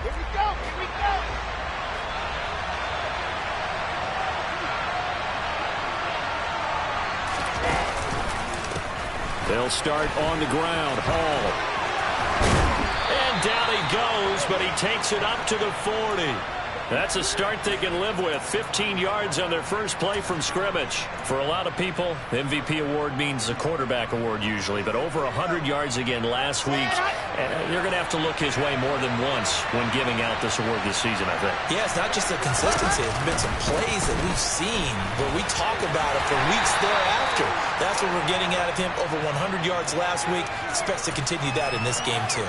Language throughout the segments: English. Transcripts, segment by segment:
Here we go. Here we go. They'll start on the ground. Hall. And down he goes, but he takes it up to the 40. That's a start they can live with. 15 yards on their first play from scrimmage. For a lot of people, MVP award means a quarterback award usually, but over 100 yards again last week. You're going to have to look his way more than once when giving out this award this season, I think. Yeah, it's not just the consistency. It's been some plays that we've seen where we talk about it for weeks thereafter. That's what we're getting out of him. Over 100 yards last week. Expects to continue that in this game, too.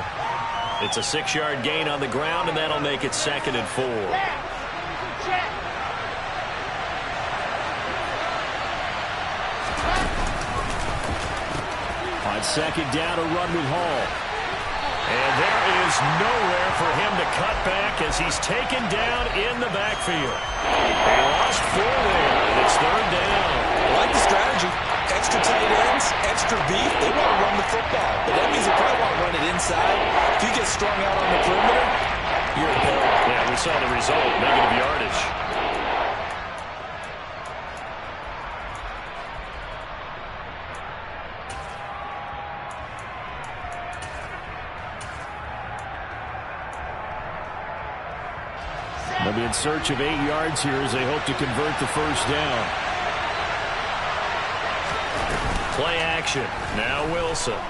It's a 6-yard gain on the ground, and that'll make it 2nd and 4. On 2nd down, a run with Hall. And there is nowhere for him to cut back as he's taken down in the backfield. They lost 4 there. It's 3rd down. I like the strategy. Extra tight ends, extra beef. They want to run the football. But that means they probably want to run it inside. If you get strung out on the perimeter, you're in peril. Yeah, we saw the result. Negative yardage. They'll be in search of 8 yards here as they hope to convert the first down. Play action. Now Wilson. And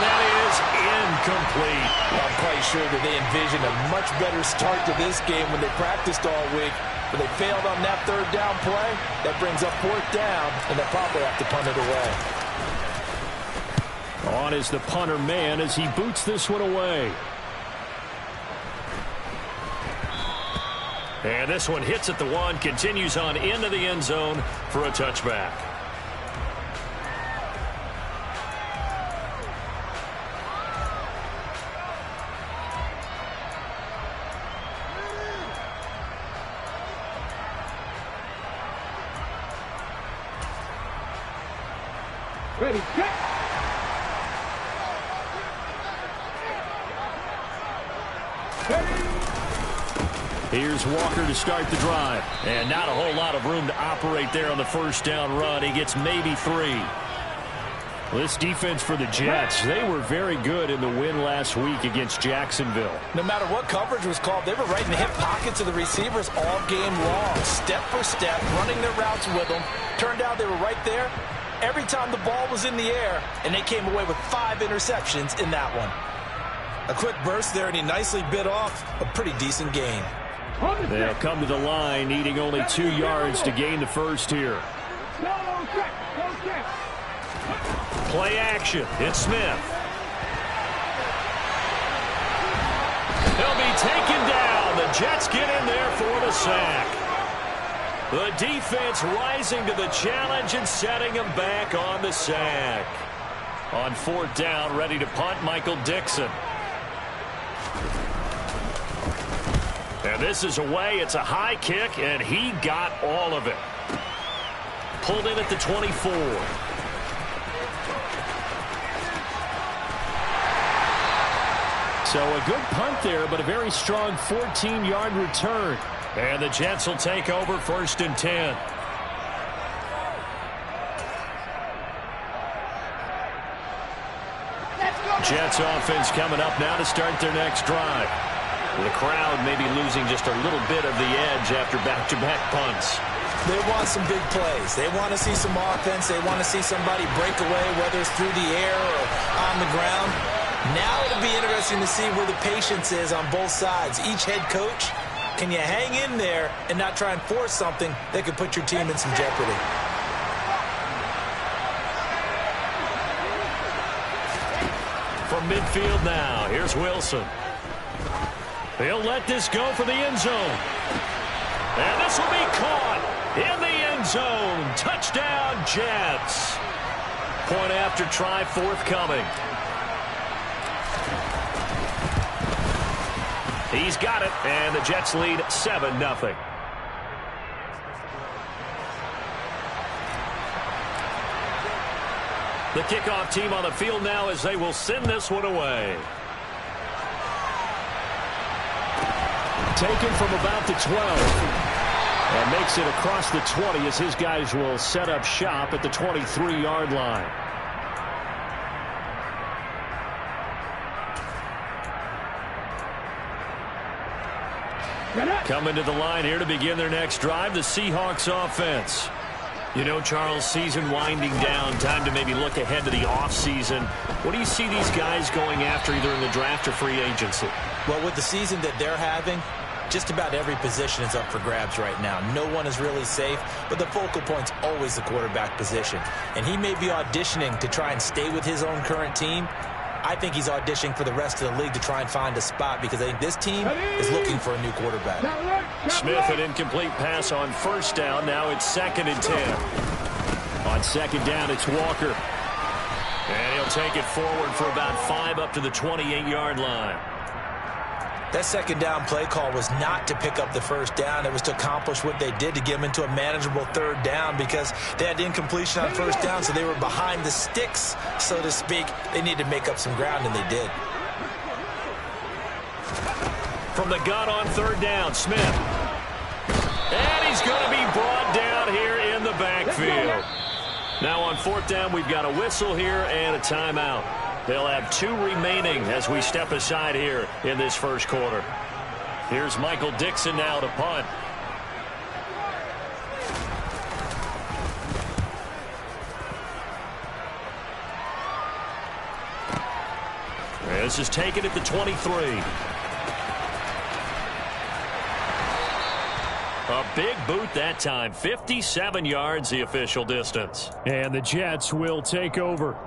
that is incomplete. I'm quite sure that they envisioned a much better start to this game when they practiced all week. But they failed on that 3rd down play. That brings up 4th down, and they'll probably have to punt it away. On is the punter man as he boots this one away. And this one hits at the 1, continues on into the end zone for a touchback. Ready, set. Here's Walker to start the drive. And not a whole lot of room to operate there on the first down run. He gets maybe 3. This defense for the Jets, they were very good in the win last week against Jacksonville. No matter what coverage was called, they were right in the hip pockets of the receivers all game long. Step for step, running their routes with them. Turned out they were right there every time the ball was in the air, and they came away with 5 interceptions in that one. A quick burst there, and he nicely bit off a pretty decent gain. They'll come to the line, needing only 2 yards to gain the first here. Play action. It's Smith. He'll be taken down. The Jets get in there for the sack. The defense rising to the challenge and setting him back on the sack. On 4th down, ready to punt, Michael Dixon. And this is away. It's a high kick, and he got all of it. Pulled in at the 24. So a good punt there, but a very strong 14-yard return. And the Jets will take over 1st and 10. Jets offense coming up now to start their next drive. The crowd may be losing just a little bit of the edge after back-to-back punts. They want some big plays. They want to see some offense. They want to see somebody break away, whether it's through the air or on the ground. Now it'll be interesting to see where the patience is on both sides. Each head coach, can you hang in there and not try and force something that could put your team in some jeopardy? From midfield now, here's Wilson. They'll let this go for the end zone. And this will be caught in the end zone. Touchdown, Jets. Point after try forthcoming. He's got it, and the Jets lead 7-0. The kickoff team on the field now as they will send this one away. taken from about the 12. And makes it across the 20 as his guys will set up shop at the 23-yard line. Coming to the line here to begin their next drive, the Seahawks offense. You know, Charles, season winding down, time to maybe look ahead to the offseason. What do you see these guys going after either in the draft or free agency? Well, with the season that they're having, just about every position is up for grabs right now. No one is really safe, but the focal point's always the quarterback position. And he may be auditioning to try and stay with his own current team. I think he's auditioning for the rest of the league to try and find a spot because I think this team is looking for a new quarterback. Smith, an incomplete pass on first down. Now it's 2nd and 10. On 2nd down, it's Walker. And he'll take it forward for about 5 up to the 28-yard line. That 2nd down play call was not to pick up the first down. It was to accomplish what they did to get them into a manageable 3rd down because they had incompletion on first down, so they were behind the sticks, so to speak. They needed to make up some ground, and they did. From the gun on 3rd down, Smith. And he's going to be brought down here in the backfield. Now on 4th down, we've got a whistle here and a timeout. They'll have 2 remaining as we step aside here in this first quarter. Here's Michael Dixon now to punt. This is taken at the 23. A big boot that time. 57 yards the official distance. And the Jets will take over.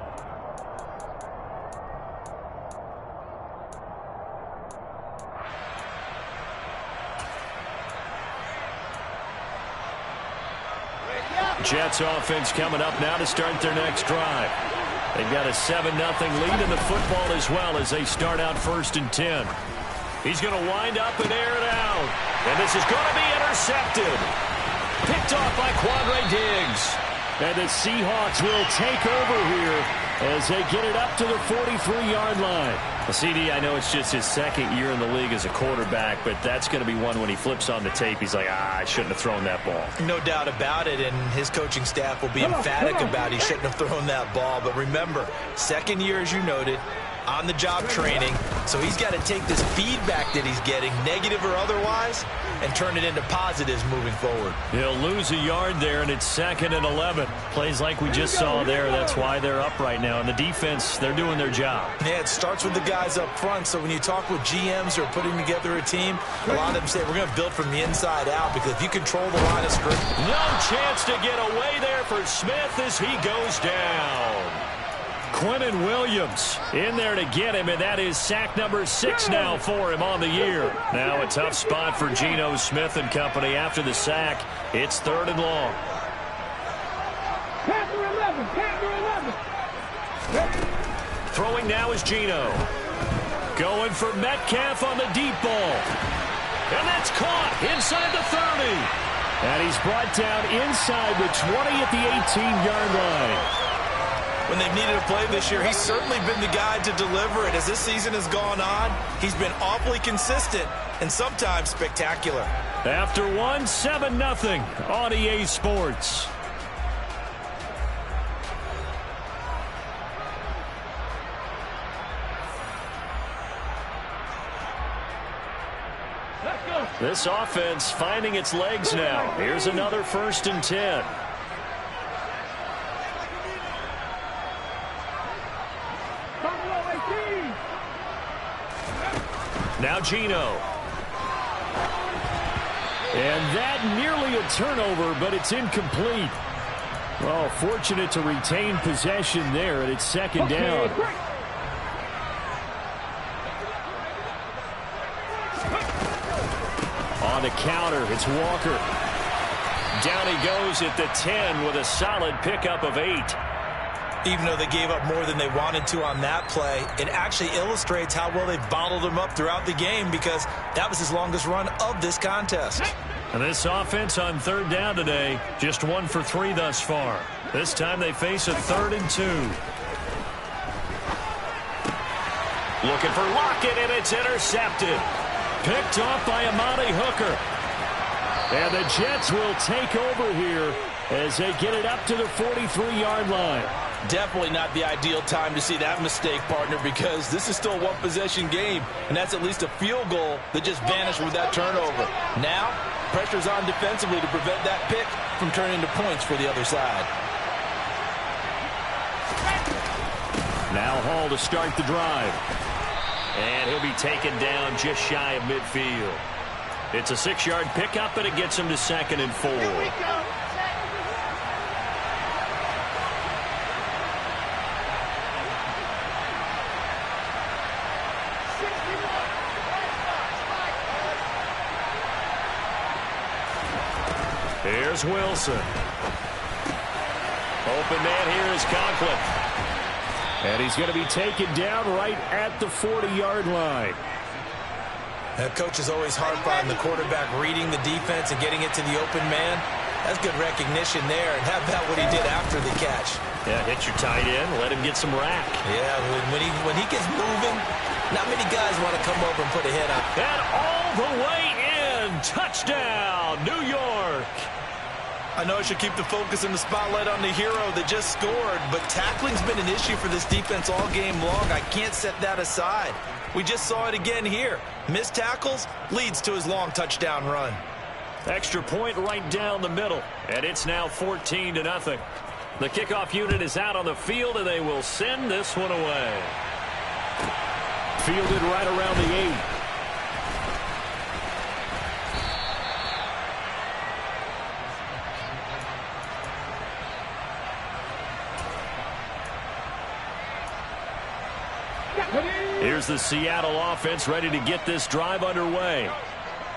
Jets offense coming up now to start their next drive. They've got a 7-0 lead in the football as well as they start out 1st and 10. He's going to wind up and air it out. And this is going to be intercepted. Picked off by Quandre Diggs. And the Seahawks will take over here as they get it up to the 43-yard line. CD, I know it's just his 2nd year in the league as a quarterback, but that's going to be one when he flips on the tape, he's like, I shouldn't have thrown that ball. No doubt about it, and his coaching staff will be emphatic about he shouldn't have thrown that ball. But remember, 2nd year, as you noted, on-the-job training, so he's got to take this feedback that he's getting, negative or otherwise, and turn it into positives moving forward. He'll lose a yard there, and it's 2nd and 11. Plays like we just saw there. That's why they're up right now. And the defense, they're doing their job. Yeah, it starts with the guys up front. So when you talk with GMs who are putting together a team, a lot of them say we're going to build from the inside out because if you control the line of scrimmage. No chance to get away there for Smith as he goes down. Quinnen Williams in there to get him, and that is sack number 6 now for him on the year. Now a tough spot for Geno Smith and company after the sack. It's 3rd and long. Throwing now is Geno. Going for Metcalf on the deep ball. And that's caught inside the 30. And he's brought down inside the 20 at the 18-yard line. When they've needed a play this year, he's certainly been the guy to deliver it. As this season has gone on, he's been awfully consistent and sometimes spectacular. After 7-0 on EA Sports. This offense finding its legs now. Here's another 1st and 10. Now Geno. And that nearly a turnover, but it's incomplete. Well, fortunate to retain possession there, and it's 2nd down. On the counter, it's Walker. Down he goes at the 10 with a solid pickup of 8. Even though they gave up more than they wanted to on that play, it actually illustrates how well they've bottled him up throughout the game because that was his longest run of this contest. And this offense on 3rd down today, just 1 for 3 thus far. This time they face a 3rd and 2. Looking for Lockett, and it's intercepted. Picked off by Amani Hooker. And the Jets will take over here as they get it up to the 43-yard line. Definitely not the ideal time to see that mistake, partner, because this is still a one-possession game, and that's at least a field goal that just vanished with that turnover. Now, pressure's on defensively to prevent that pick from turning into points for the other side. Now Hall to start the drive. And he'll be taken down just shy of midfield. It's a 6-yard pickup, and it gets him to 2nd and 4. Here we go. Here's Wilson. Open man here is Conklin. And he's going to be taken down right at the 40-yard line. Coach is always hard on the quarterback reading the defense and getting it to the open man. That's good recognition there. And how about what he did after the catch? Yeah, hit your tight end, let him get some rack. Yeah, when he gets moving, not many guys want to come over and put a hit on. And all the way in. Touchdown, New York. I know I should keep the focus and the spotlight on the hero that just scored, but tackling's been an issue for this defense all game long. I can't set that aside. We just saw it again here. Missed tackles leads to his long touchdown run. Extra point right down the middle, and it's now 14-0. The kickoff unit is out on the field, and they will send this one away. Fielded right around the 8. Here's the Seattle offense ready to get this drive underway.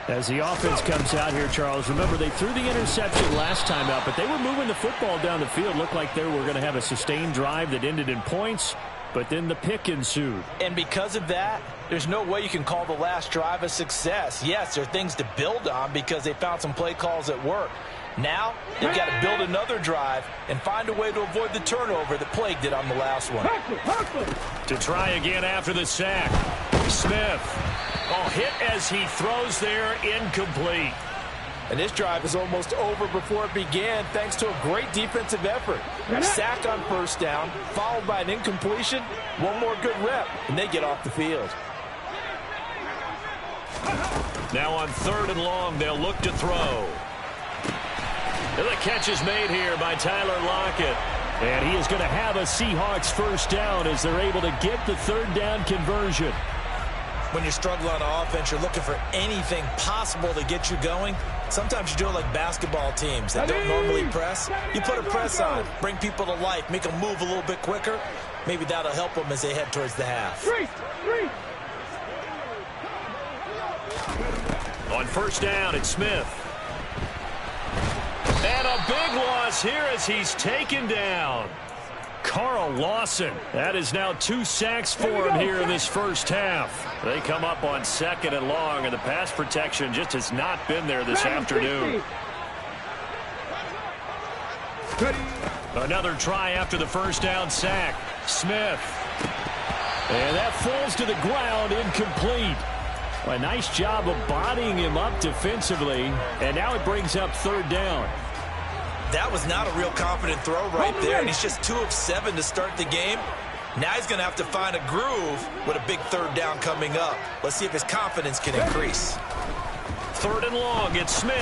As the offense comes out here, Charles, remember they threw the interception last time out, but they were moving the football down the field. Looked like they were going to have a sustained drive that ended in points, but then the pick ensued. And because of that, there's no way you can call the last drive a success. Yes, there are things to build on because they found some play calls that work. Now, they've got to build another drive and find a way to avoid the turnover that plagued it on the last one. To try again after the sack. Smith. Oh, hit as he throws there, incomplete. And this drive is almost over before it began thanks to a great defensive effort. Sack on first down, followed by an incompletion. One more good rep, and they get off the field. Now on 3rd and long, they'll look to throw. And the catch is made here by Tyler Lockett. And he is going to have a Seahawks first down as they're able to get the 3rd down conversion. When you're struggling on offense, you're looking for anything possible to get you going. Sometimes you do it like basketball teams that don't normally press. You put a press on, bring people to life, make them move a little bit quicker. Maybe that'll help them as they head towards the half. On first down, it's Smith. And a big loss here as he's taken down. Carl Lawson. That is now 2 sacks for him here in this first half. They come up on 2nd and long, and the pass protection just has not been there this afternoon. Another try after the first down sack. Smith. And that falls to the ground, incomplete. A nice job of bodying him up defensively, and now it brings up 3rd down. That was not a real confident throw right there, and he's just 2 of 7 to start the game. Now he's going to have to find a groove with a big 3rd down coming up. Let's see if his confidence can increase. 3rd and long, it's Smith.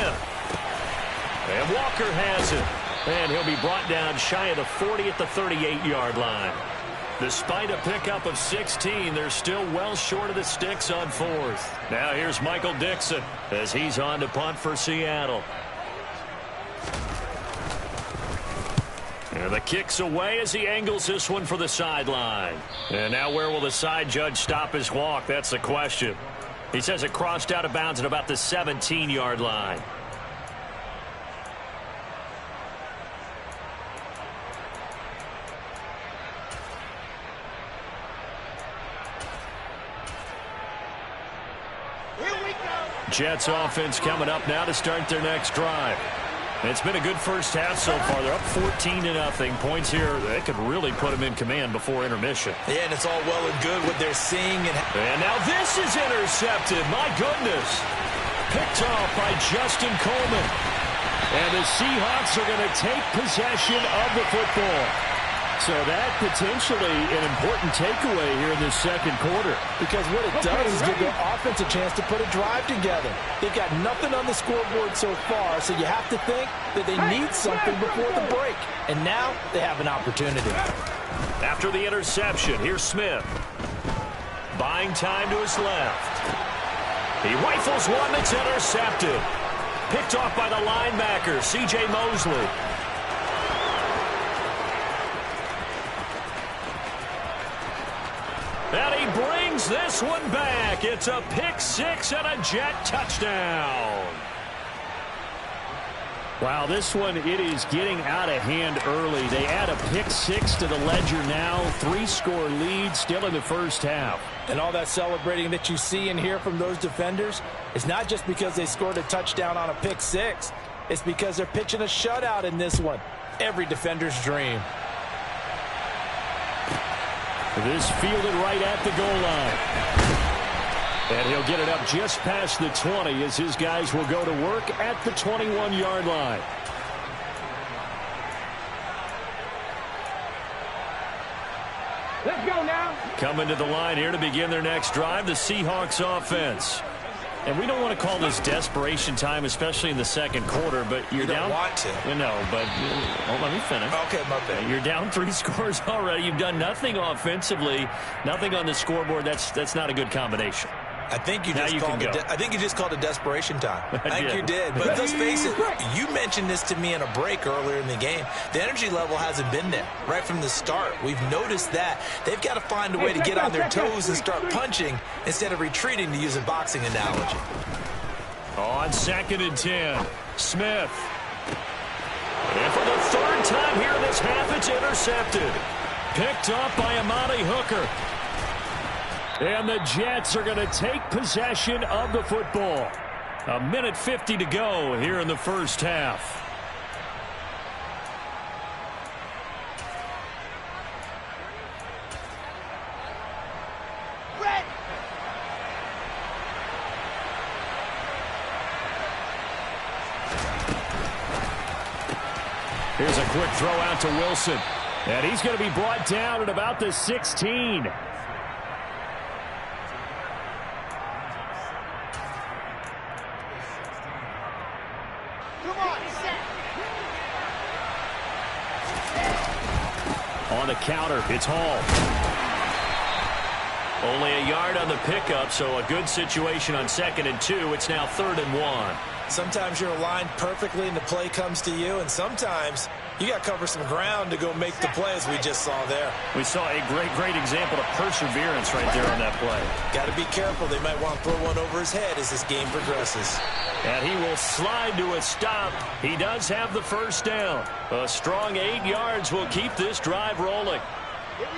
And Walker has it. And he'll be brought down shy of the 40 at the 38-yard line. Despite a pickup of 16, they're still well short of the sticks on 4th. Now here's Michael Dixon as he's on to punt for Seattle. And the kick's away as he angles this one for the sideline. And now where will the side judge stop his walk? That's the question. He says it crossed out of bounds at about the 17-yard line. Jets offense coming up now to start their next drive. It's been a good first half so far. They're up 14-0. Points here, that could really put them in command before intermission. Yeah, and it's all well and good what they're seeing. And now this is intercepted. My goodness. Picked off by Justin Coleman. And the Seahawks are going to take possession of the football. So that potentially an important takeaway here in this second quarter. Because what it does is give their offense a chance to put a drive together. They've got nothing on the scoreboard so far, so you have to think that they need something before the break. And now they have an opportunity. After the interception, here's Smith. Buying time to his left. He rifles one that's intercepted. Picked off by the linebacker, C.J. Mosley. And he brings this one back. It's a pick six and a Jet touchdown. Wow, this one, it is getting out of hand early. They add a pick six to the ledger now. 3-score lead still in the first half. And all that celebrating that you see and hear from those defenders is not just because they scored a touchdown on a pick six. It's because they're pitching a shutout in this one. Every defender's dream. This fielded right at the goal line. And he'll get it up just past the 20 as his guys will go to work at the 21-yard line. Let's go now. Coming to the line here to begin their next drive, the Seahawks offense. And we don't want to call this desperation time, especially in the second quarter, but you're down. You don't want to. No, but let me finish. Okay, my bad. You're down 3 scores already. You've done nothing offensively, nothing on the scoreboard. That's not a good combination. I think you just called it desperation time. I think you did. But let's face it, you mentioned this to me in a break earlier in the game. The energy level hasn't been there right from the start. We've noticed that. They've got to find a way to get on their toes and start punching instead of retreating, to use a boxing analogy. On 2nd and 10, Smith. And for the third time here in this half, it's intercepted. Picked up by Amani Hooker. And the Jets are going to take possession of the football. 1:50 to go here in the first half. Red. Here's a quick throw out to Wilson. And he's going to be brought down at about the 16. On the counter, it's Hall. Only a yard on the pickup, so a good situation on 2nd and 2. It's now 3rd and 1. Sometimes you're aligned perfectly and the play comes to you, and sometimes you got to cover some ground to go make the play, as we just saw there. We saw a great example of perseverance right there on that play. Got to be careful. They might want to throw one over his head as this game progresses. And he will slide to a stop. He does have the first down. A strong 8 yards will keep this drive rolling.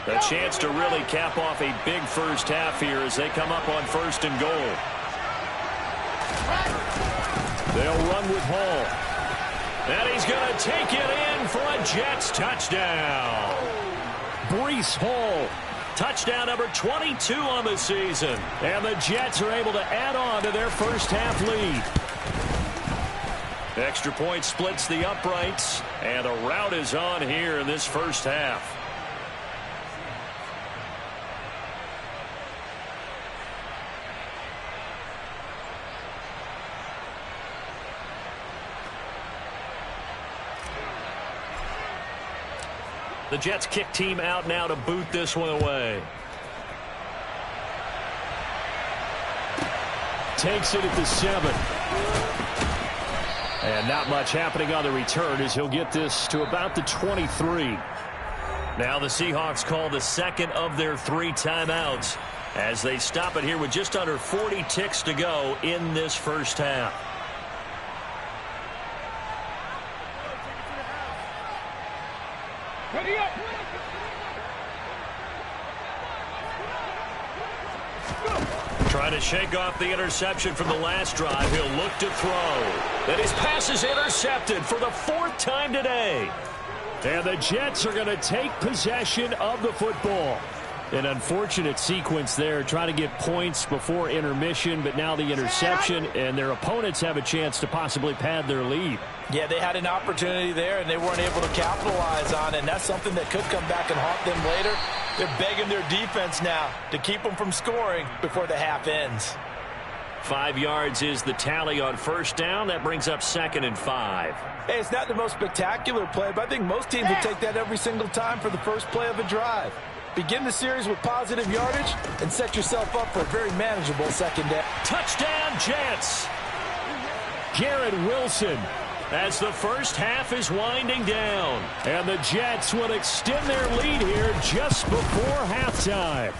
A chance to really cap off a big first half here as they come up on 1st and goal. They'll run with Hall. And he's going to take it in for a Jets touchdown. Breece Hall. Touchdown number 22 on the season. And the Jets are able to add on to their first half lead. Extra point splits the uprights. And a rout is on here in this first half. The Jets kick team out now to boot this one away. Takes it at the 7. And not much happening on the return as he'll get this to about the 23. Now the Seahawks call the second of their 3 timeouts as they stop it here with just under 40 ticks to go in this first half. Ready up. Trying to shake off the interception from the last drive. He'll look to throw. And his pass is intercepted for the 4th time today. And the Jets are going to take possession of the football. An unfortunate sequence there, trying to get points before intermission, but now the interception, and their opponents have a chance to possibly pad their lead. Yeah, they had an opportunity there, and they weren't able to capitalize on it, and that's something that could come back and haunt them later. They're begging their defense now to keep them from scoring before the half ends. 5 yards is the tally on first down. That brings up 2nd and 5. Hey, it's not the most spectacular play, but I think most teams would take that every single time for the first play of a drive. Begin the series with positive yardage and set yourself up for a very manageable second down. Touchdown, Jets! Garrett Wilson as the first half is winding down. And the Jets will extend their lead here just before halftime.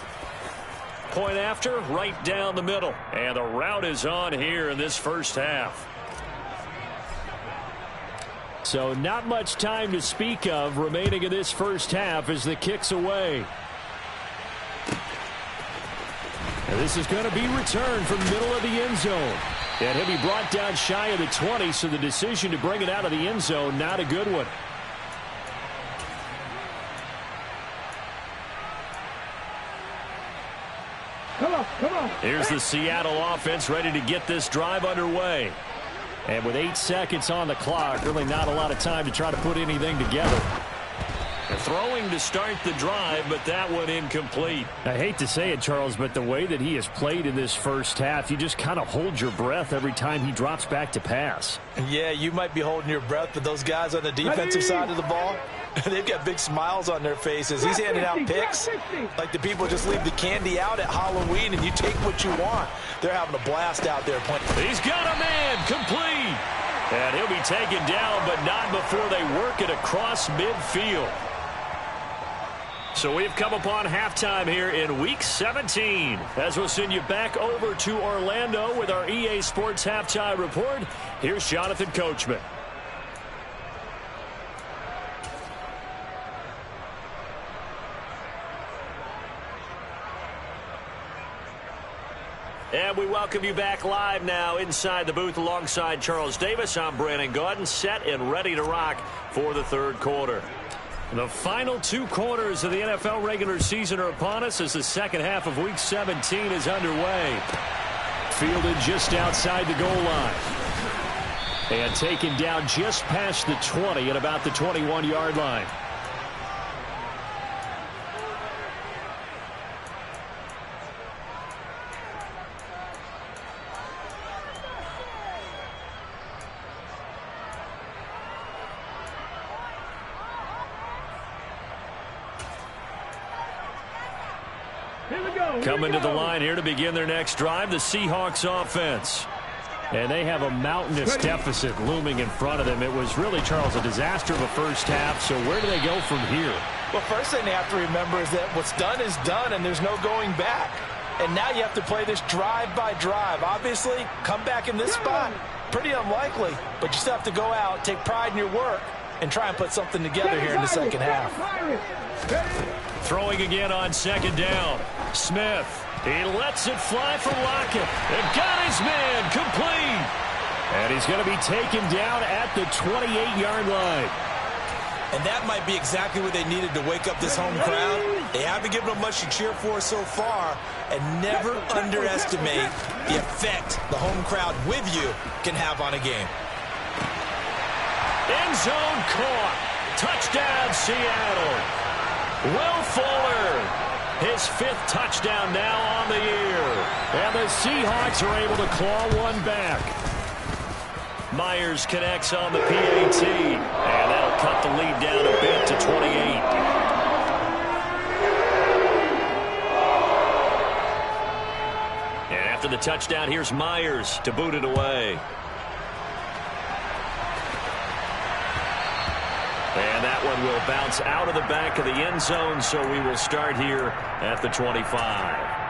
Point after, right down the middle. And the route is on here in this first half. So not much time to speak of remaining in this first half as the kick's away. And this is going to be returned from the middle of the end zone. And he'll be brought down shy of the 20, so the decision to bring it out of the end zone, not a good one. Come on. Here's the Seattle offense ready to get this drive underway. And with 8 seconds on the clock, really not a lot of time to try to put anything together. Throwing to start the drive, but that one incomplete. I hate to say it, Charles, but the way that he has played in this first half, you just kind of hold your breath every time he drops back to pass. Yeah, you might be holding your breath, but those guys on the defensive side of the ball, they've got big smiles on their faces. He's handing out picks like the people just leave the candy out at Halloween and you take what you want. They're having a blast out there. He's got a man complete. And he'll be taken down, but not before they work it across midfield. So we've come upon halftime here in Week 17. As we'll send you back over to Orlando with our EA Sports Halftime Report, here's Jonathan Coachman. And we welcome you back live now inside the booth alongside Charles Davis. I'm Brandon Gaudin, set and ready to rock for the third quarter. The final 2 quarters of the NFL regular season are upon us as the second half of Week 17 is underway. Fielded just outside the goal line. And taken down just past the 20 at about the 21-yard line. Coming to the line here to begin their next drive, the Seahawks offense. And they have a mountainous deficit looming in front of them. It was really, Charles, a disaster of a first half. So where do they go from here? Well, first thing they have to remember is that what's done is done, and there's no going back. And now you have to play this drive by drive. Obviously, come back in this spot, pretty unlikely. But you still have to go out, take pride in your work, and try and put something together here in the second half. Throwing again on second down. Smith. He lets it fly for Lockett. And got his man complete. And he's going to be taken down at the 28-yard line. And that might be exactly what they needed to wake up this home crowd. They haven't given them much to cheer for so far. And never underestimate the effect the home crowd with you can have on a game. End zone caught. Touchdown, Seattle. Will Fuller, his 5th touchdown now on the year. And the Seahawks are able to claw one back. Myers connects on the PAT. And that'll cut the lead down a bit to 28. And after the touchdown, here's Myers to boot it away. And that one will bounce out of the back of the end zone, so we will start here at the 25.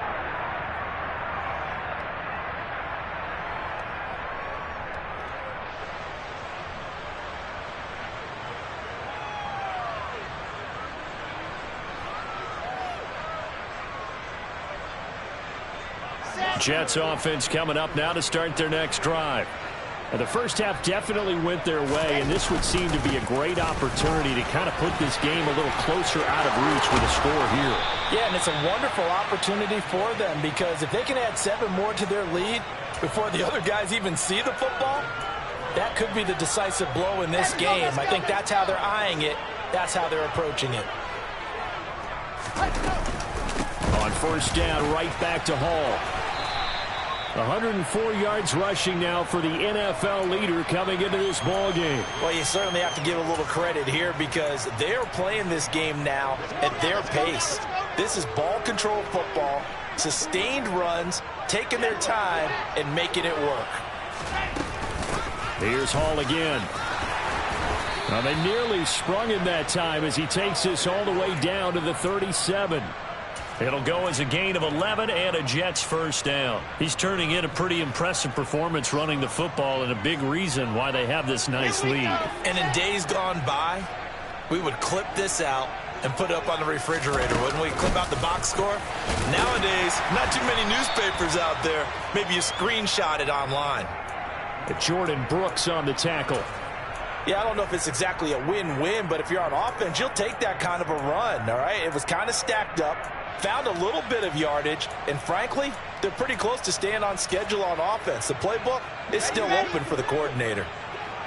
Jets offense coming up now to start their next drive. And the first half definitely went their way, and this would seem to be a great opportunity to kind of put this game a little closer out of reach with a score here. Yeah, and it's a wonderful opportunity for them, because if they can add 7 more to their lead before the other guys even see the football, that could be the decisive blow in this game. I think that's how they're eyeing it. That's how they're approaching it. On first down, right back to Hall. 104 yards rushing now for the NFL leader coming into this ball game. Well, you certainly have to give a little credit here, because they're playing this game now at their pace. This is ball control football, sustained runs, taking their time, and making it work. Here's Hall again. Now they nearly sprung him that time as he takes this all the way down to the 37. It'll go as a gain of 11 and a Jets first down. He's turning in a pretty impressive performance running the football, and a big reason why they have this nice lead. And in days gone by, we would clip this out and put it up on the refrigerator, wouldn't we? Clip out the box score. Nowadays, not too many newspapers out there. Maybe you screenshot it online. Jordan Brooks on the tackle. Yeah, I don't know if it's exactly a win-win, but if you're on offense, you'll take that kind of a run, all right? It was kind of stacked up, found a little bit of yardage, and frankly, they're pretty close to staying on schedule on offense. The playbook is still open for the coordinator.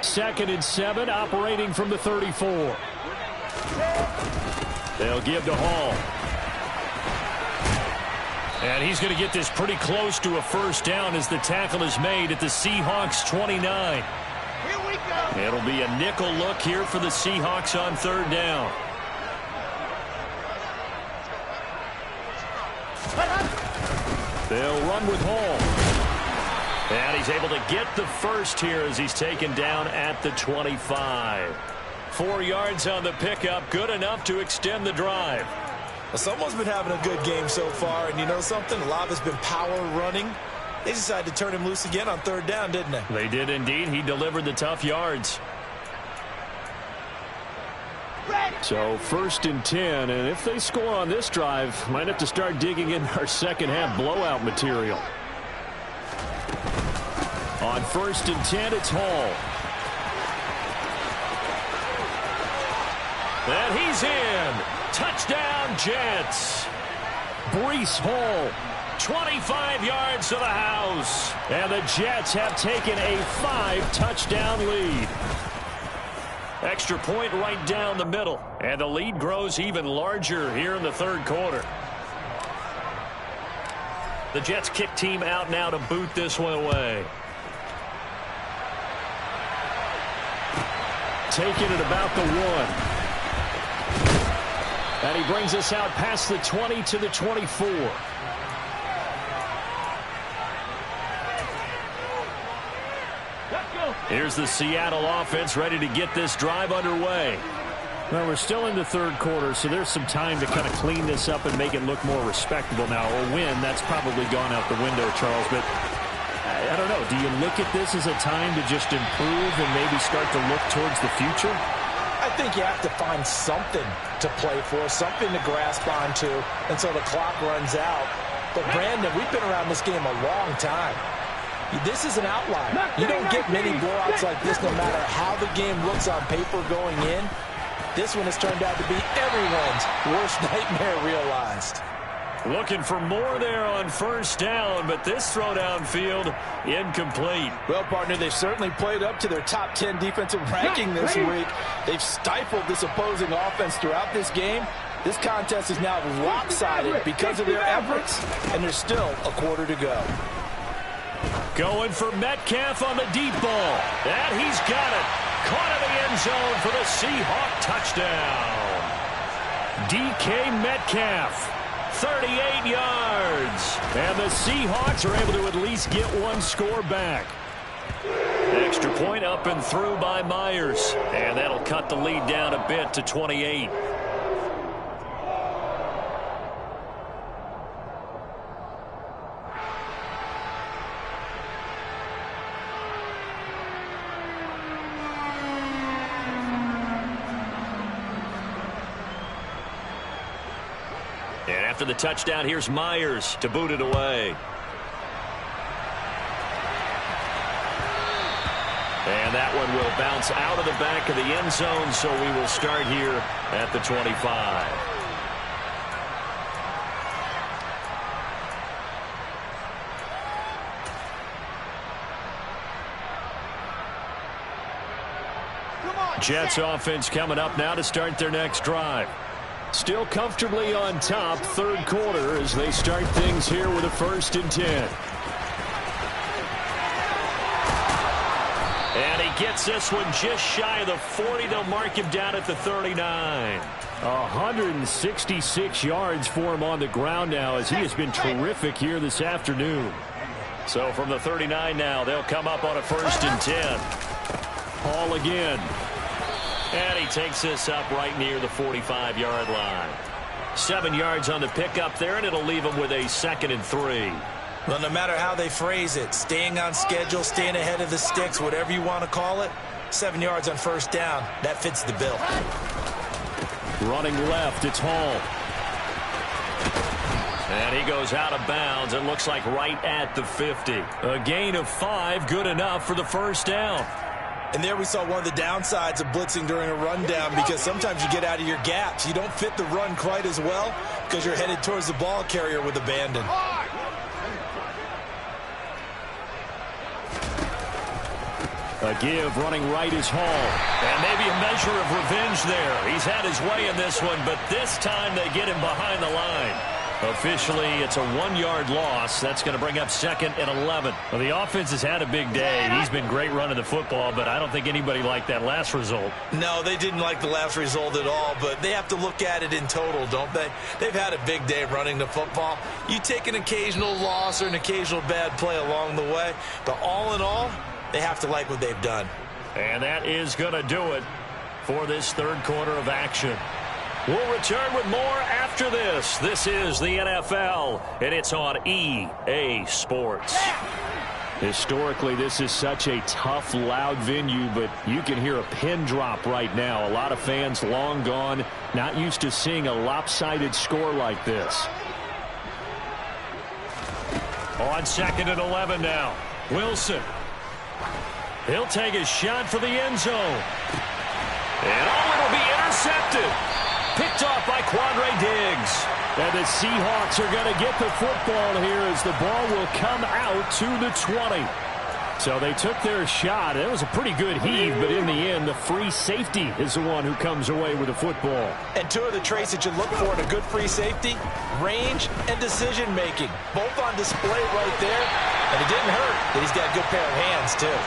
2nd and 7, operating from the 34. They'll give to Hall. And he's going to get this pretty close to a first down as the tackle is made at the Seahawks 29. It'll be a nickel look here for the Seahawks on 3rd down. They'll run with Hall. And he's able to get the first here as he's taken down at the 25. 4 yards on the pickup, good enough to extend the drive. Well, someone's been having a good game so far, and you know something? A lot has been power running. They decided to turn him loose again on 3rd down, didn't they? They did indeed. He delivered the tough yards. So 1st and 10, and if they score on this drive, might have to start digging in our second half blowout material. On 1st and 10, it's Hall. And he's in. Touchdown, Jets. Breece Hall, 25 yards to the house. And the Jets have taken a 5-touchdown lead. Extra point right down the middle. And the lead grows even larger here in the 3rd quarter. The Jets kick team out now to boot this one away. Taking it about the 1. And he brings us out past the 20 to the 24. Here's the Seattle offense ready to get this drive underway. Well, we're still in the 3rd quarter, so there's some time to kind of clean this up and make it look more respectable now. A win, that's probably gone out the window, Charles, but I don't know. Do you look at this as a time to just improve and maybe start to look towards the future? I think you have to find something to play for, something to grasp onto until the clock runs out. But, Brandon, we've been around this game a long time. This is an outlier. You don't get many blowouts like this no matter how the game looks on paper going in. This one has turned out to be everyone's worst nightmare realized. Looking for more there on 1st down, but this throw downfield incomplete. Well, partner, they've certainly played up to their top 10 defensive ranking this week. They've stifled this opposing offense throughout this game. This contest is now lopsided because of their efforts, and there's still a quarter to go. Going for Metcalf on the deep ball. And he's got it. Caught in the end zone for the Seahawk touchdown. DK Metcalf. 38 yards. And the Seahawks are able to at least get one score back. Extra point up and through by Myers. And that'll cut the lead down a bit to 28. And after the touchdown, here's Myers to boot it away. And that one will bounce out of the back of the end zone, so we will start here at the 25. Jets offense coming up now to start their next drive. Still comfortably on top, third quarter, as they start things here with a 1st and 10. And he gets this one just shy of the 40. They'll mark him down at the 39. 166 yards for him on the ground now, as he has been terrific here this afternoon. So from the 39 now, they'll come up on a 1st and 10. Hall again. And he takes this up right near the 45-yard line. 7 yards on the pickup there, and it'll leave him with a 2nd and 3. Well, no matter how they phrase it, staying on schedule, staying ahead of the sticks, whatever you want to call it, 7 yards on 1st down, that fits the bill. Running left, it's Hall. And he goes out of bounds. It looks like right at the 50. A gain of 5, good enough for the 1st down. And there we saw one of the downsides of blitzing during a rundown, because sometimes you get out of your gaps. You don't fit the run quite as well because you're headed towards the ball carrier with abandon. A give, running right is Hall. And maybe a measure of revenge there. He's had his way in this one, but this time they get him behind the line. Officially, it's a 1-yard loss. That's going to bring up 2nd and 11. Well, the offense has had a big day. He's been great running the football, but I don't think anybody liked that last result. No, they didn't like the last result at all, but they have to look at it in total, don't they? They've had a big day running the football. You take an occasional loss or an occasional bad play along the way, but all in all, they have to like what they've done. And that is going to do it for this third quarter of action. We'll return with more after this. This is the NFL, and it's on EA Sports. Historically, this is such a tough, loud venue, but you can hear a pin drop right now. A lot of fans long gone, not used to seeing a lopsided score like this. On 2nd and 11 now. Wilson. He'll take a shot for the end zone. And it'll be intercepted. Picked off by Quandre Diggs. And the Seahawks are going to get the football here as the ball will come out to the 20. So they took their shot. It was a pretty good heave, but in the end, the free safety is the one who comes away with the football. And two of the traits that you look for in a good free safety, range and decision-making. Both on display right there. And it didn't hurt that he's got a good pair of hands, too.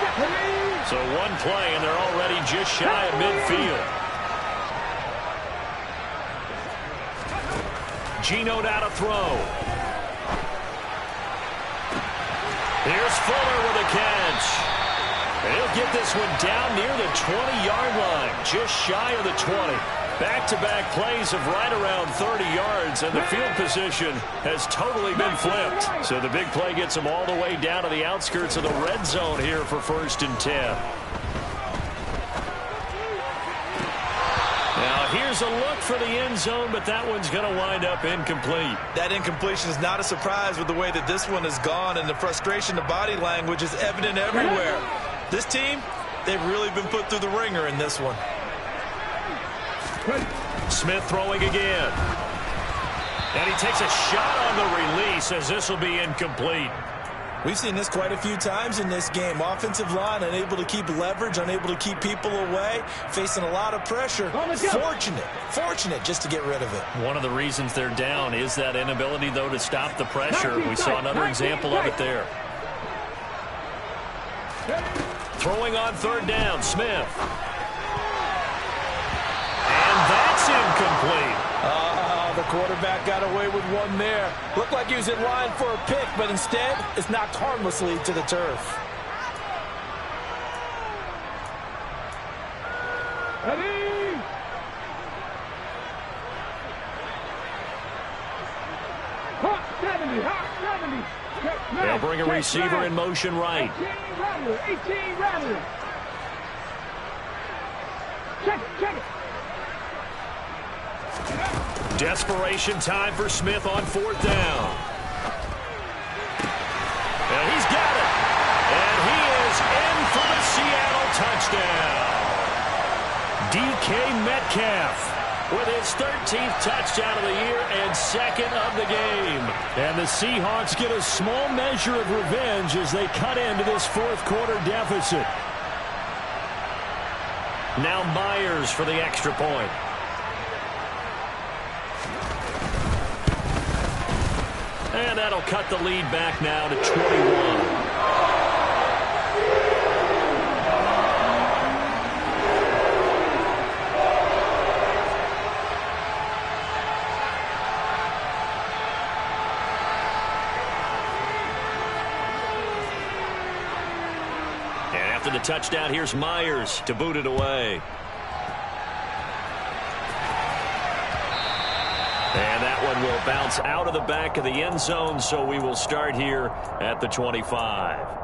So one play, and they're already just shy of midfield. Geno out to throw. Here's Fuller with a catch. And he'll get this one down near the 20-yard line, just shy of the 20. Back-to-back plays of right around 30 yards, and the field position has totally been flipped. So the big play gets them all the way down to the outskirts of the red zone here for 1st and 10. Now here's a look for the end zone, but that one's going to wind up incomplete. That incompletion is not a surprise with the way that this one has gone, and the frustration, the body language is evident everywhere. This team, they've really been put through the ringer in this one. Smith throwing again. And he takes a shot on the release as this will be incomplete. We've seen this quite a few times in this game. Offensive line unable to keep leverage, unable to keep people away, facing a lot of pressure. Fortunate just to get rid of it. One of the reasons they're down is that inability, though, to stop the pressure. We saw another example of it there. Throwing on 3rd down, Smith. And that's incomplete. The quarterback got away with one there. Looked like he was in line for a pick, but instead it's knocked harmlessly to the turf. Ready? Hot 70, hot 70. They'll bring a receiver in motion right. 18 Rattler. Check it. Desperation time for Smith on 4th down. And he's got it. And he is in for the Seattle Metcalf with his 13th touchdown of the year and second of the game. And the Seahawks get a small measure of revenge as they cut into this fourth quarter deficit. Now Myers for the extra point. And that'll cut the lead back now to 21. After the touchdown, here's Myers to boot it away. And that one will bounce out of the back of the end zone, so we will start here at the 25.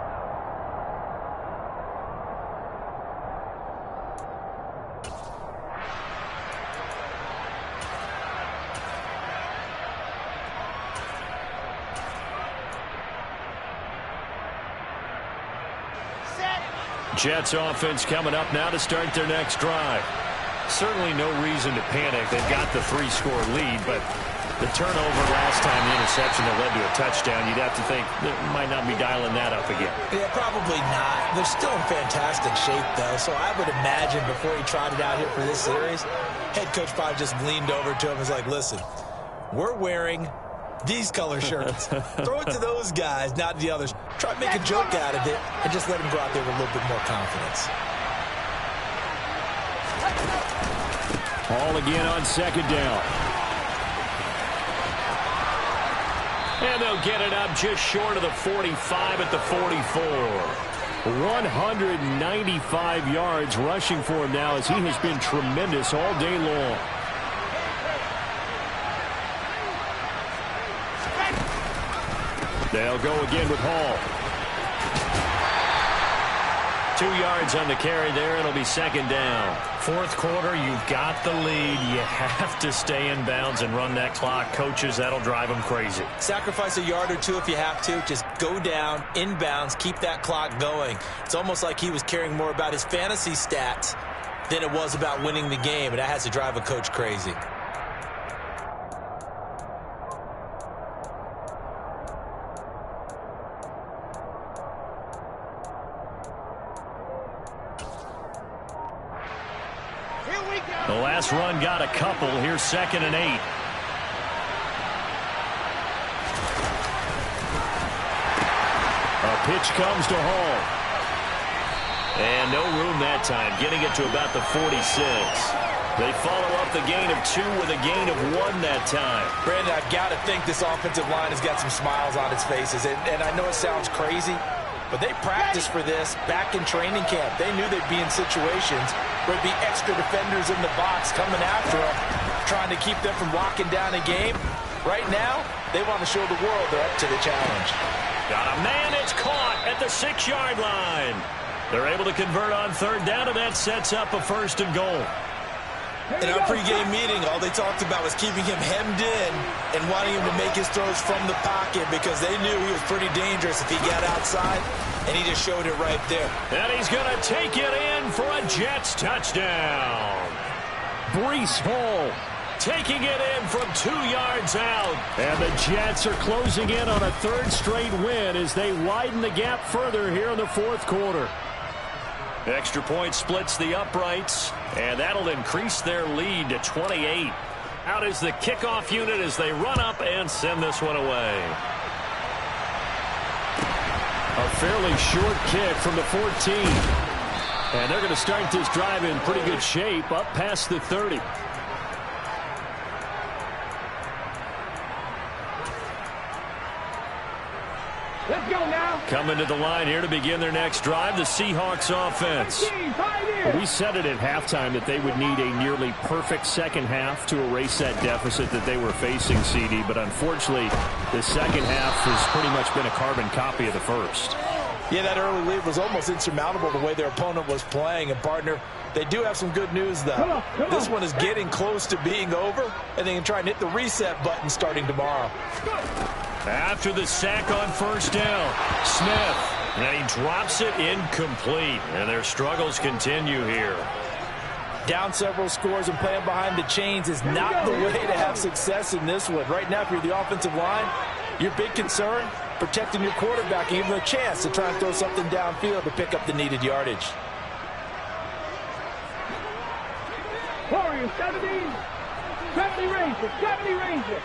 Jets offense coming up now to start their next drive. Certainly no reason to panic. They've got the 3-score lead, but the turnover last time, the interception that led to a touchdown, you'd have to think they might not be dialing that up again. Yeah, probably not. They're still in fantastic shape, though, so I would imagine before he trotted out here for this series, head coach probably just leaned over to him and was like, listen, we're wearing these color shirts. Throw it to those guys, not the others. Try to make a joke out of it and just let them go out there with a little bit more confidence. Hall again on second down. And they'll get it up just short of the 45 at the 44. 195 yards rushing for him now as he has been tremendous all day long. They'll go again with Hall. 2 yards on the carry there. It'll be second down. Fourth quarter, you've got the lead. You have to stay in bounds and run that clock. Coaches, that'll drive them crazy. Sacrifice a yard or two if you have to. Just go down, in bounds, keep that clock going. It's almost like he was caring more about his fantasy stats than it was about winning the game, and that has to drive a coach crazy. The last run got a couple. Here's 2nd and 8. A pitch comes to Hall. And no room that time, getting it to about the 46. They follow up the gain of 2 with a gain of 1 that time. Brandon, I've got to think this offensive line has got some smiles on its faces. And I know it sounds crazy, but they practiced for this back in training camp. They knew they'd be in situations where it'd be extra defenders in the box coming after them, trying to keep them from locking down a game. Right now, they want to show the world they're up to the challenge. Got a man, it's caught at the 6-yard line. They're able to convert on third down, and that sets up a 1st and goal. In our pregame meeting, all they talked about was keeping him hemmed in and wanting him to make his throws from the pocket because they knew he was pretty dangerous if he got outside, and he just showed it right there. And he's going to take it in for a Jets touchdown. Breece Hall taking it in from 2 yards out. And the Jets are closing in on a 3rd straight win as they widen the gap further here in the fourth quarter. Extra point splits the uprights, and that'll increase their lead to 28. Out is the kickoff unit as they run up and send this one away. A fairly short kick from the 14. And they're going to start this drive in pretty good shape up past the 30. Let's go now. Coming to the line here to begin their next drive, the Seahawks offense. We said it at halftime that they would need a nearly perfect second half to erase that deficit that they were facing, CD, but unfortunately the second half has pretty much been a carbon copy of the first. Yeah, that early lead was almost insurmountable the way their opponent was playing. And, partner, they do have some good news, though. Come on. This one is getting close to being over, and they can try and hit the reset button starting tomorrow. After the sack on first down, Smith, and he drops it incomplete, and their struggles continue here. Down several scores and playing behind the chains is not the way to have success in this one. Right now, if you're the offensive line, your big concern, protecting your quarterback and giving him a chance to try and throw something downfield to pick up the needed yardage. Warriors 70 Rangers, 70 Rangers.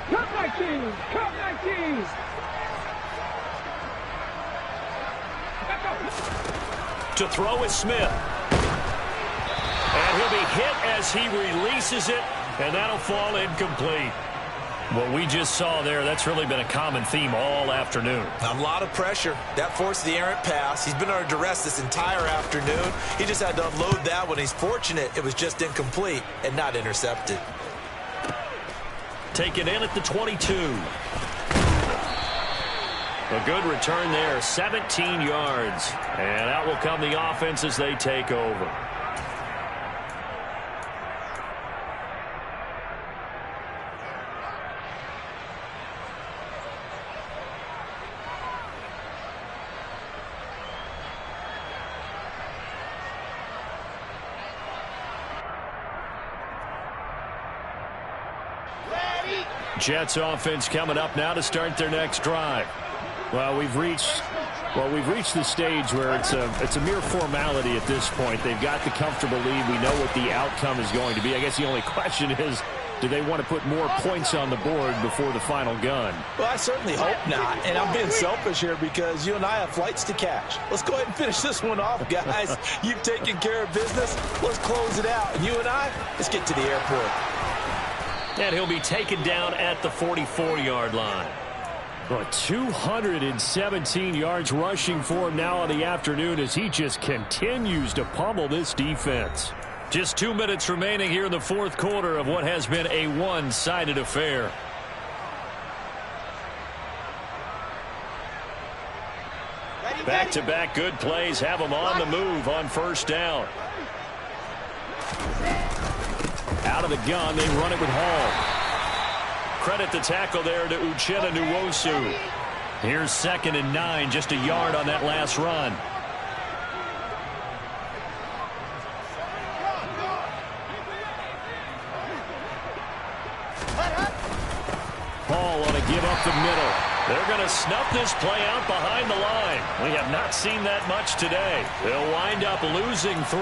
Cut 19, cut 19. To throw is Smith. And he'll be hit as he releases it, and that'll fall incomplete. What we just saw there, that's really been a common theme all afternoon. A lot of pressure. That forced the errant pass. He's been under duress this entire afternoon. He just had to unload that one. He's fortunate it was just incomplete and not intercepted. Taken in at the 22. A good return there, 17 yards. And out will come the offense as they take over. Jets offense coming up now to start their next drive. Well, we've reached the stage where it's a mere formality at this point. They've got the comfortable lead. We know what the outcome is going to be. I guess the only question is, do they want to put more points on the board before the final gun? Well, I certainly hope not. And I'm being selfish here because you and I have flights to catch. Let's go ahead and finish this one off, guys. You've taken care of business. Let's close it out. And you and I, let's get to the airport. And he'll be taken down at the 44-yard line. Well, 217 yards rushing for him now on the afternoon as he just continues to pummel this defense. Just 2 minutes remaining here in the fourth quarter of what has been a one-sided affair. Back-to-back good plays have them on the move on first down. Out of the gun, they run it with Hall. Credit the tackle there to Uchenna Nwosu. Here's 2nd and 9, just a yard on that last run. Hall on a give up the middle. They're going to snuff this play out behind the line. We have not seen that much today. They'll wind up losing 3.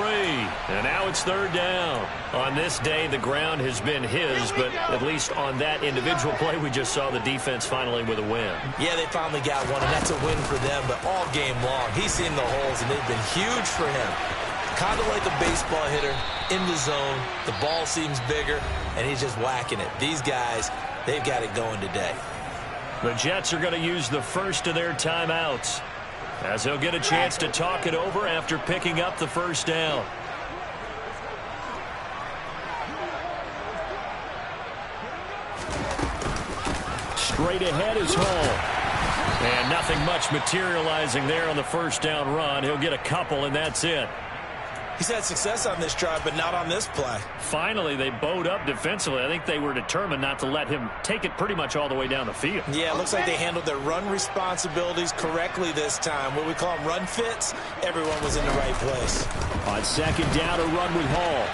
And now it's 3rd down. On this day, the ground has been his, but at least on that individual play, we just saw the defense finally with a win. Yeah, they finally got one, and that's a win for them. But all game long, he's seen the holes, and they've been huge for him. Kind of like a baseball hitter in the zone. The ball seems bigger, and he's just whacking it. These guys, they've got it going today. The Jets are going to use the first of their timeouts as they'll get a chance to talk it over after picking up the first down. Straight ahead is Hall. And nothing much materializing there on the first down run. He'll get a couple, and that's it. He's had success on this drive, but not on this play. Finally, they bowed up defensively. I think they were determined not to let him take it pretty much all the way down the field. Yeah, it looks like they handled their run responsibilities correctly this time. What we call them run fits, everyone was in the right place. On 2nd down, a run with Hall.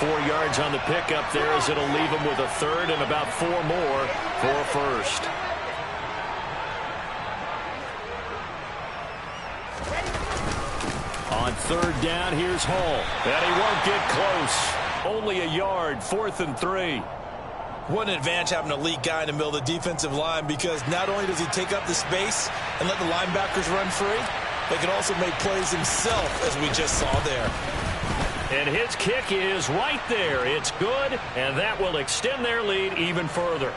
4 yards on the pickup there as it'll leave him with a 3rd and about 4 more for a first. On 3rd down, here's Hall. And he won't get close. Only a yard, 4th and 3. What an advantage having an elite guy in the middle of the defensive line, because not only does he take up the space and let the linebackers run free, but he can also make plays himself, as we just saw there. And his kick is right there. It's good, and that will extend their lead even further.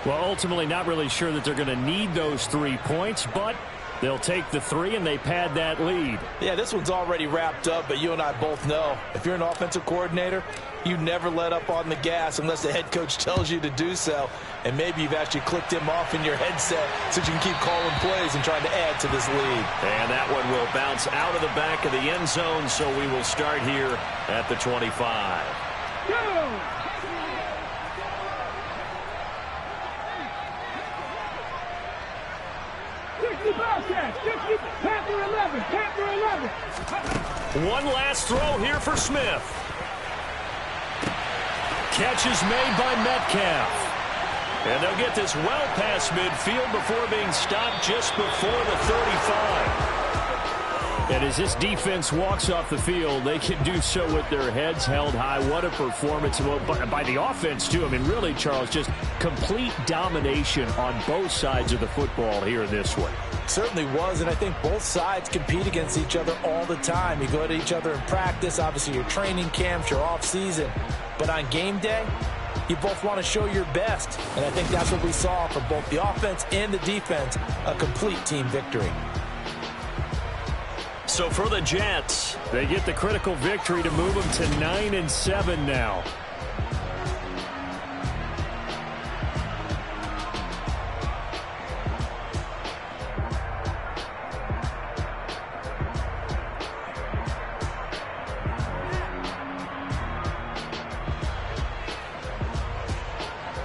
Well, ultimately not really sure that they're going to need those 3 points, but they'll take the 3 and they pad that lead. Yeah, this one's already wrapped up, but you and I both know if you're an offensive coordinator, you never let up on the gas unless the head coach tells you to do so. And maybe you've actually clicked him off in your headset so you can keep calling plays and trying to add to this lead. And that one will bounce out of the back of the end zone, so we will start here at the 25. Go! Panther 11. One last throw here for Smith. Catch is made by Metcalf. And they'll get this well past midfield before being stopped just before the 35. And as this defense walks off the field, they can do so with their heads held high. What a performance by the offense, too. I mean, really, Charles, just complete domination on both sides of the football here in this one. Certainly was, and I think both sides compete against each other all the time. You go at each other in practice, obviously your training camps, your off-season. But on game day, you both want to show your best. And I think that's what we saw from both the offense and the defense, a complete team victory. So for the Jets, they get the critical victory to move them to 9-7 now.